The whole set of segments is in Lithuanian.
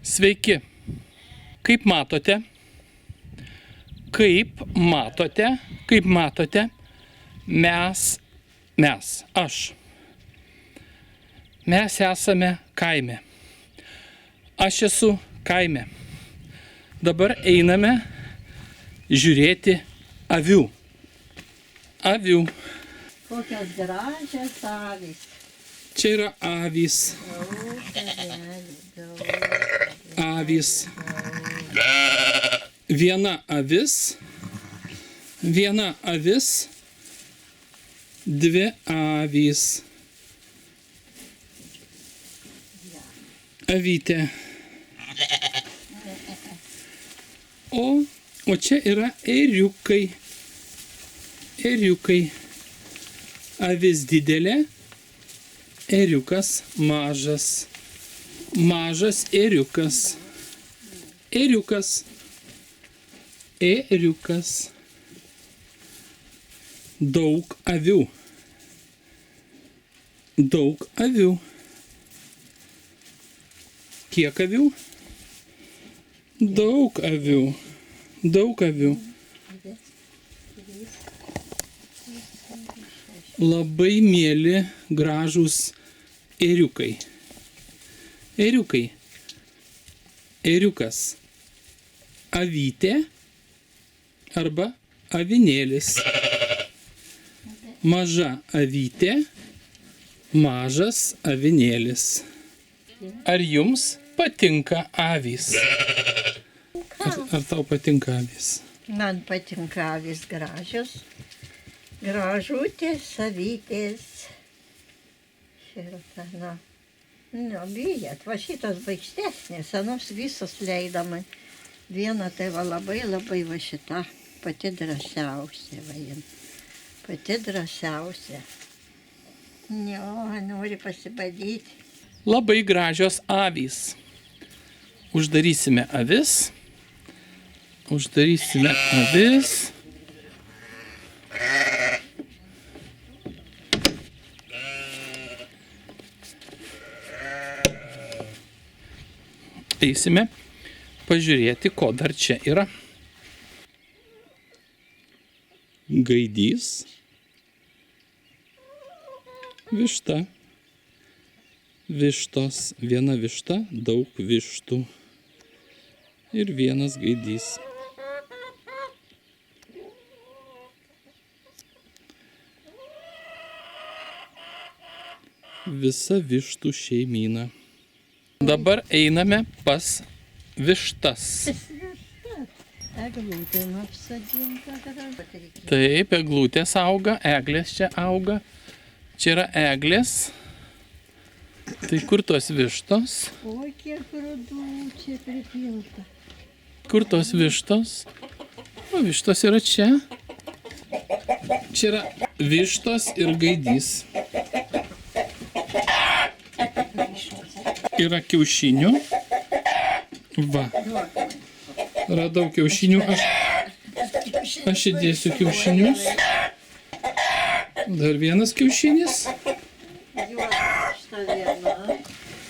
Sveiki. Kaip matote, mes esame kaime. Aš esu kaime. Dabar einame žiūrėti avių. Kokios gražios avys. Čia yra avys. Viena avis, dvi avys. Avytė. O čia yra ėriukai. Avis didelė, ėriukas mažas. Mažas ėriukas. Daug avių. Kiek avių? Daug avių. Labai mieli, gražūs ėriukai. Ėriukas. Avytė arba avinėlis. Maža avytė, mažas avinėlis. Ar jums patinka avys? Ar tau patinka avys? Man patinka avys gražios. Gražutės, avytės. Šitą, bijat, va šitas baigštesnės, anos visos leidama. Viena tai va labai va šita, pati drąsiausia va jin. Pati drąsiausia. Nori pasibadyti. Labai gražios avys. Uždarysime avis. Eisime pažiūrėti, ko dar čia yra. Gaidys. Višta. Vištos. Viena višta, daug vištų. Ir vienas gaidys. Visa vištų šeimyna. Dabar einame pas vištas. Eglutėm apsodinta. Taip, eglutės auga, eglės čia auga. Čia yra eglės. Tai kur tos vištos? Oi, kiek grūdų čia pripilta. Kur tos vištos? O, vištos yra čia. Čia yra vištos ir gaidys. Yra kiaušinių. Va. Radau kiaušinių. Aš įdėsiu kiaušinius. Dar vienas kiaušinis.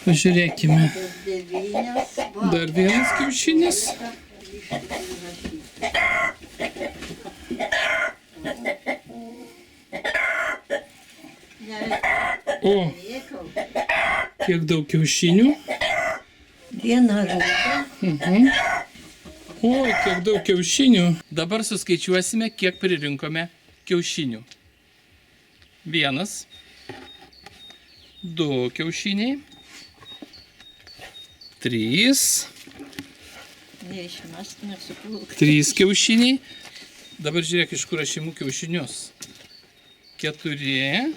Pažiūrėkime. Dar vienas kiaušinis. O, kiek daug kiaušinių. Viena rūta. Oi, kiek daug kiaušinių. Dabar suskaičiuosime, kiek pririnkome kiaušinių. 1, 2 kiaušiniai. 3. Neišmest, nesuplūk. 3 kiaušiniai. Dabar žiūrėk, iš kur aš imu kiaušinius. 4.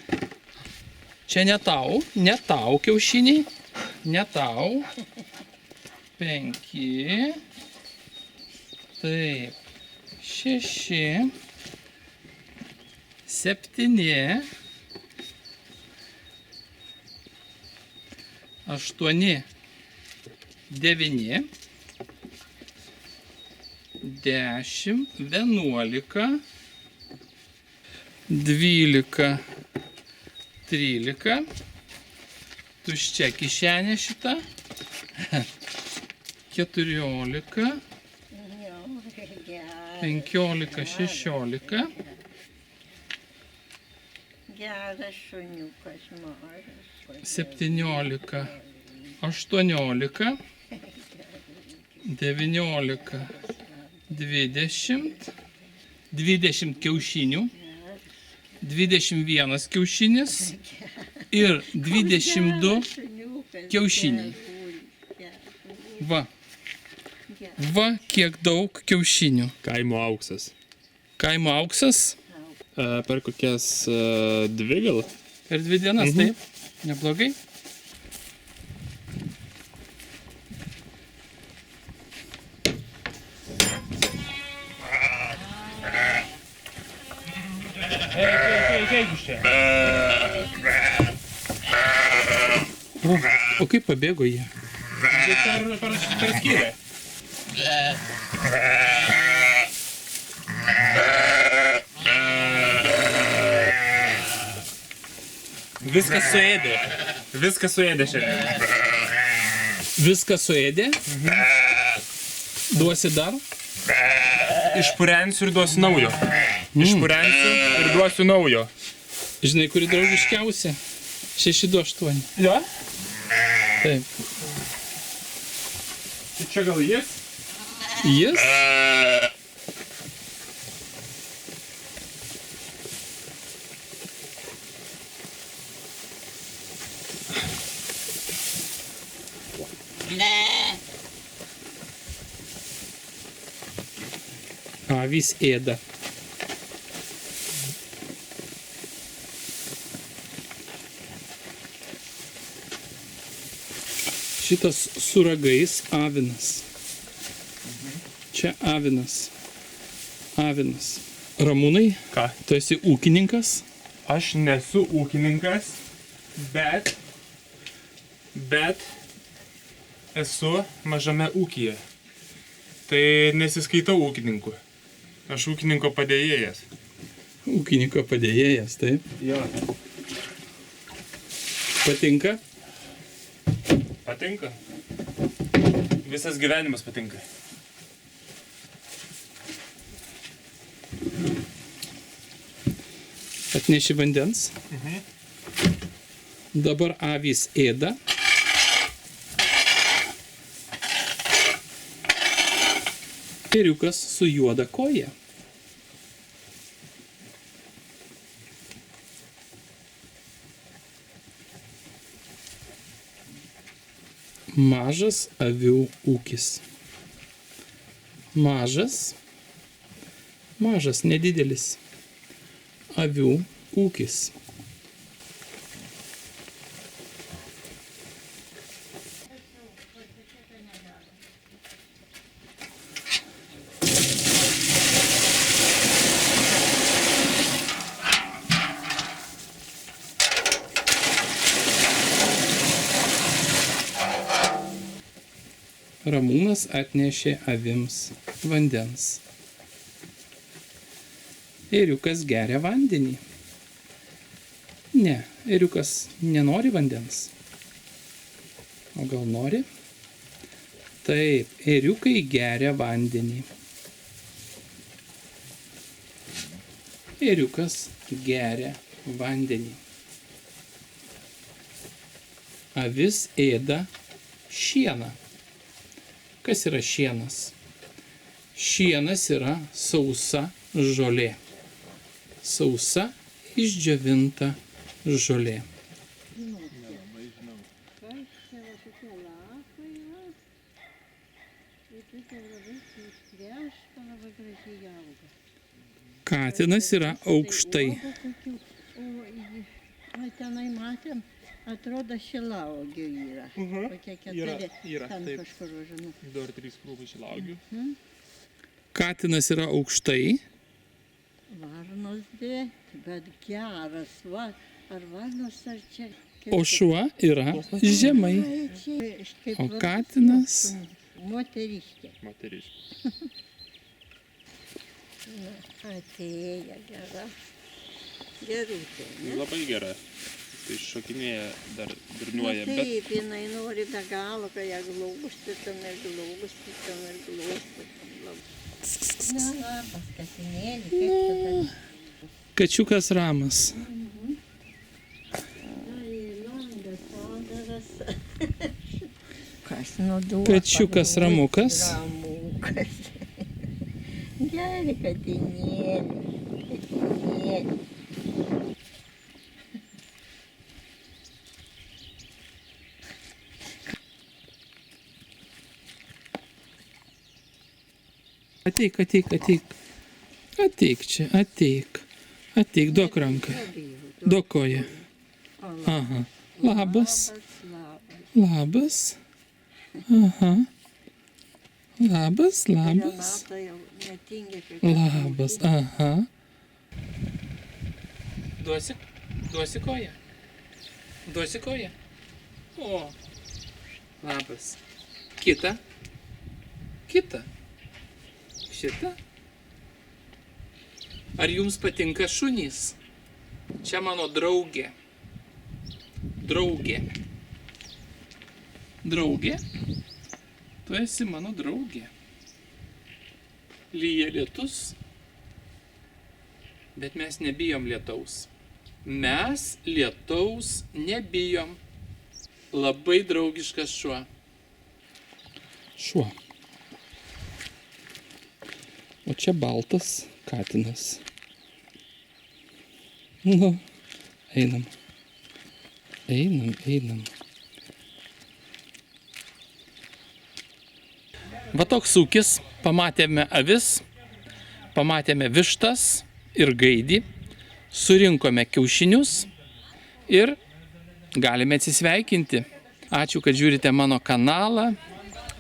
Čia ne tau kiaušiniai. Ne tau. 5. Taip. 6. 7. 8. 9. 10. 11. 12. 13. Tuščia kišenė šita. 14, Jo, geras. 15, 16, Geras šuniukas mažas. 17, 18, 19, 20, 20 kiaušinių, 21 kiaušinis ir 22 kiaušiniai. Va. Va, kiek daug kiaušinių. Kaimo auksas. Kaimo auksas Per kokias 2 gal? per 2 dienas, taip. Neblogai. O kaip pabėgo jie? Per skyrę. Viskas suėdė. Viskas suėdė šiandien. Viską suėdė? Duosi dar? Išpurensiu ir duosiu naujo. Išpurensiu ir duosiu naujo. Žinai, kuri draugiškiausia? 628. Jo? Taip. Tai čia gal jis? Jis? Avys ėda. Šitas su ragais avinas. Čia avinas. Avinas. Ramūnai, Ką? tu esi ūkininkas? Aš nesu ūkininkas, bet esu mažame ūkyje. Tai nesiskaitau ūkininku. Aš ūkininko padėjėjas. Ūkininko padėjėjas, taip. Jo. Patinka? Patinka. Visas gyvenimas patinka. Atneši vandens. Dabar avys ėda. Ėriukas su juoda koja. Mažas avių ūkis. Mažas, nedidelis avių ūkis. Ramūnas atnešė avims vandens. Ėriukas geria vandenį. Ne, ėriukas nenori vandens. O gal nori? Taip, ėriukai geria vandenį. Ėriukas geria vandenį. Avis ėda šieną. Kas yra šienas? Šienas yra sausa žolė. Sausa išdžiovinta žolė. Katinas yra aukštai. O tenai matėm, atrodo šilauogių yra. Kokie keturi, yra, ten taip. kažkur žinau. 2 ar 3 krūvai šilauogių. Katinas yra aukštai. Varnos dvi, bet geras. Va, ar varnos ar čia? O šuo yra žemai. O katinas Moteriškė. Moteriškė. Atėja gera. Gerutė, ne? Labai gera. Tai šokinėja, dar Na, durniuoja, bet taip, jinai nori be galo, kai ją glausti, ten ir glausti, ten ir glausti. Na, labas, katinėlį, kaip tu ten? Kačiukas ramas. Ai, langas, odaras. Kas nuduoda? Kačiukas ramukas. Ramukas. Gerai, katinėlį, katinėlį. Ateik, ateik, ateik. Ateik čia, ateik. Ateik, duok ranką. Duok koją. Aha. Labas. Labas. Aha. Labas, labas. Renata jau netingi, kaip Labas, aha. Duosi? Duosi koją? Duosi koją? O. Labas. Kita? Kita? Šita? Ar jums patinka šunys? Čia mano draugė. Draugė. Draugė? Tu esi mano draugė. Lyja lietus. Bet mes nebijom lietaus. Mes lietaus nebijom. Labai draugiškas šuo. Šuo. O čia baltas katinas. Nu, einam. Einam, einam. Va toks ūkis. Pamatėme avis, pamatėme vištas ir gaidį, surinkome kiaušinius ir galime atsisveikinti. Ačiū, kad žiūrite mano kanalą.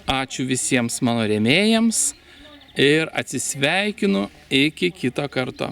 Ačiū visiems mano rėmėjams. Ir atsisveikinu iki kito karto.